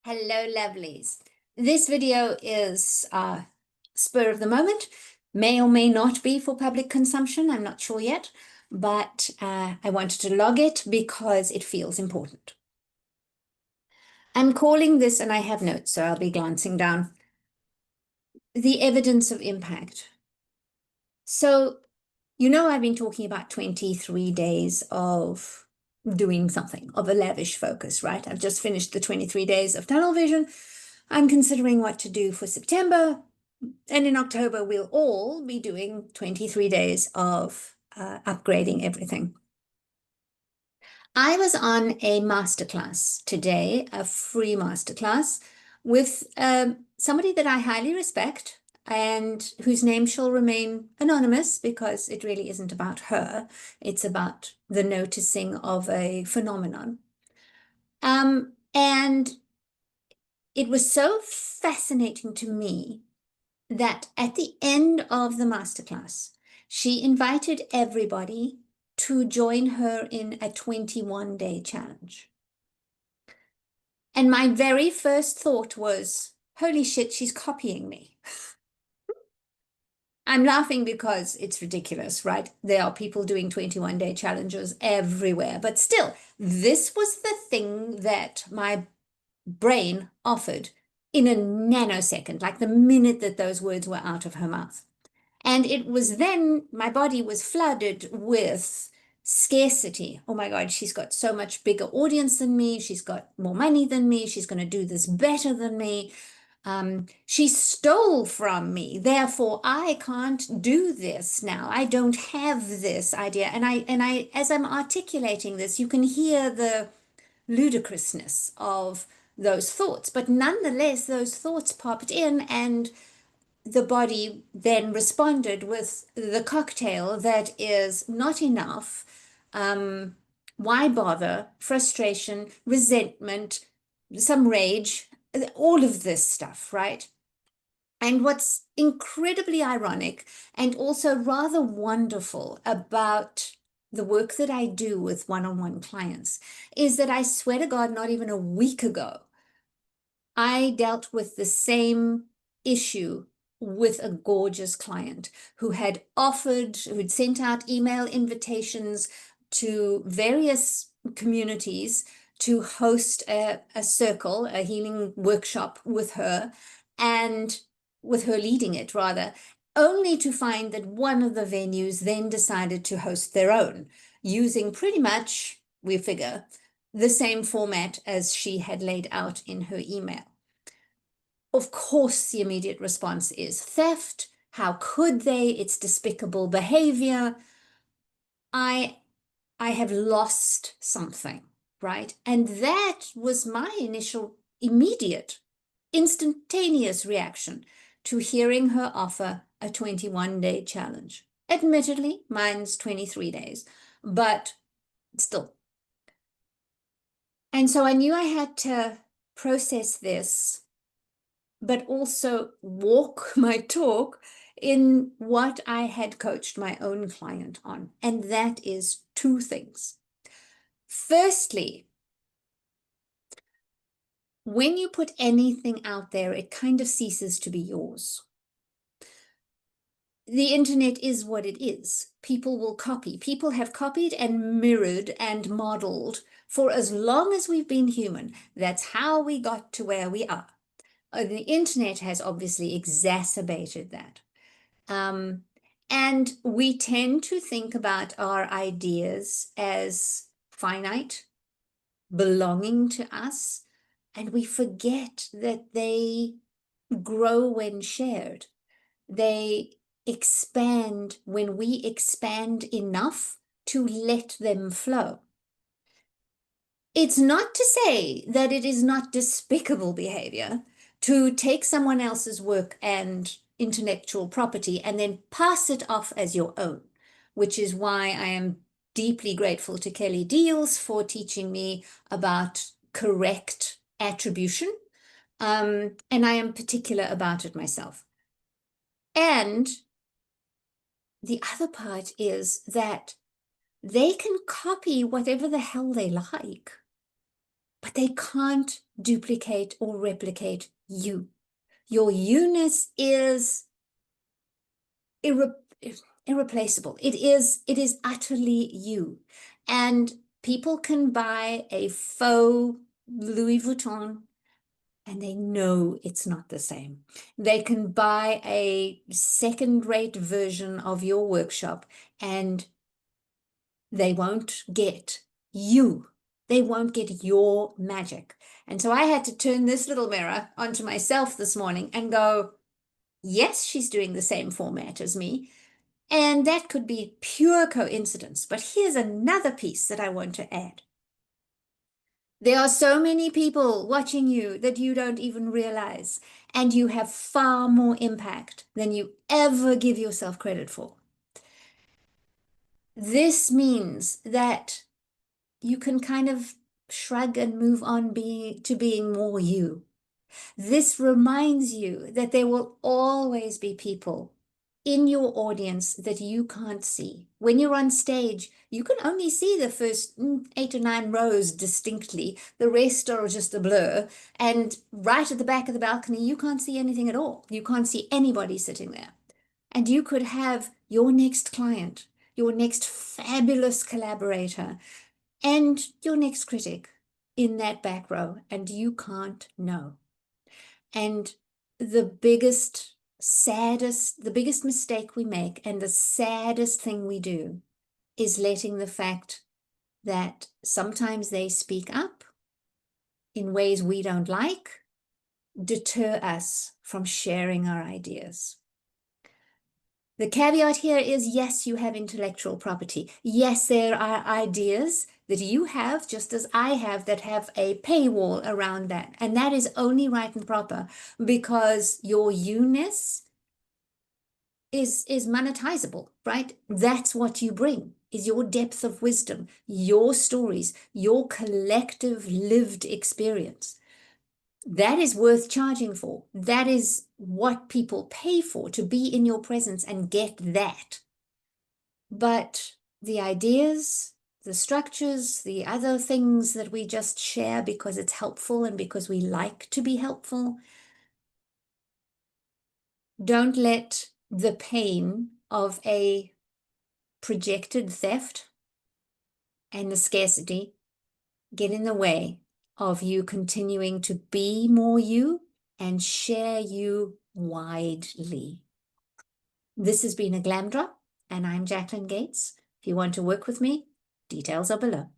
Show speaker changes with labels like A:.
A: Hello, lovelies. This video is spur of the moment, may or may not be for public consumption. I'm not sure yet, but I wanted to log it because it feels important. I'm calling this, and I have notes, so I'll be glancing down, the evidence of impact. So, I've been talking about 23 days of doing something, of a lavish focus, right? I've just finished the 23 days of tunnel vision. I'm considering what to do for September. And in October, we'll all be doing 23 days of upgrading everything. I was on a masterclass today, a free masterclass, with somebody that I highly respect and whose name shall remain anonymous because it really isn't about her. It's about the noticing of a phenomenon. And it was so fascinating to me that at the end of the masterclass, she invited everybody to join her in a 21-day challenge. And my very first thought was, holy shit, she's copying me. I'm laughing because it's ridiculous, right? There are people doing 21-day challenges everywhere. But still, this was the thing that my brain offered in a nanosecond, like the minute that those words were out of her mouth. And it was then my body was flooded with scarcity. Oh my God, she's got so much bigger audience than me. She's got more money than me. She's going to do this better than me. She stole from me. Therefore, I can't do this now. I don't have this idea. And I, as I'm articulating this, you can hear the ludicrousness of those thoughts. But nonetheless, those thoughts popped in, and the body then responded with the cocktail that is not enough. Why bother? Frustration, resentment, some rage, all of this stuff, right? And what's incredibly ironic and also rather wonderful about the work that I do with one-on-one clients is that I swear to God, not even a week ago, I dealt with the same issue with a gorgeous client who'd sent out email invitations to various communities to host a circle, a healing workshop with her, and with her leading it rather, only to find that one of the venues then decided to host their own, using pretty much, we figure, the same format as she had laid out in her email. Of course, the immediate response is theft. How could they? It's despicable behavior. I have lost something, right? And that was my initial, immediate, instantaneous reaction to hearing her offer a 21-day challenge. Admittedly, mine's 23 days, but still. And so I knew I had to process this, but also walk my talk in what I had coached my own client on. And that is two things. Firstly, when you put anything out there, it kind of ceases to be yours. The internet is what it is. People will copy. People have copied and mirrored and modeled for as long as we've been human. That's how we got to where we are. The internet has obviously exacerbated that. And we tend to think about our ideas as finite, belonging to us, and we forget that they grow when shared. They expand when we expand enough to let them flow. It's not to say that it is not despicable behavior to take someone else's work and intellectual property and then pass it off as your own, which is why I am deeply grateful to Kelly Deals for teaching me about correct attribution. And I am particular about it myself. And the other part is that they can copy whatever the hell they like, but but they can't duplicate or replicate you. Your you-ness is irreplaceable. It is utterly you. And people can buy a faux Louis Vuitton and they know it's not the same. They can buy a second-rate version of your workshop and they won't get you. They won't get your magic. And so I had to turn this little mirror onto myself this morning and go, yes, she's doing the same format as me. And that could be pure coincidence. But here's another piece that I want to add. There are so many people watching you that you don't even realize, and you have far more impact than you ever give yourself credit for. This means that you can kind of shrug and move on to being more you. This reminds you that there will always be people in your audience that you can't see. When you're on stage, you can only see the first 8 or 9 rows distinctly. The rest are just a blur. And right at the back of the balcony, you can't see anything at all. You can't see anybody sitting there. And you could have your next client, your next fabulous collaborator, and your next critic in that back row, and you can't know. And the biggest mistake we make and the saddest thing we do is letting the fact that sometimes they speak up in ways we don't like deter us from sharing our ideas. The caveat here is, yes, you have intellectual property. Yes, there are ideas that you have, just as I have, that have a paywall around that. And that is only right and proper because your you-ness is monetizable, right? That's what you bring, is your depth of wisdom, your stories, your collective lived experience. That is worth charging for. That is what people pay for, to be in your presence and get that. But the ideas, the structures, the other things that we just share because it's helpful and because we like to be helpful, don't let the pain of a projected theft and the scarcity get in the way of you continuing to be more you and share you widely. This has been a Glam Drop, and I'm Jacqueline Gates. If you want to work with me, details are below.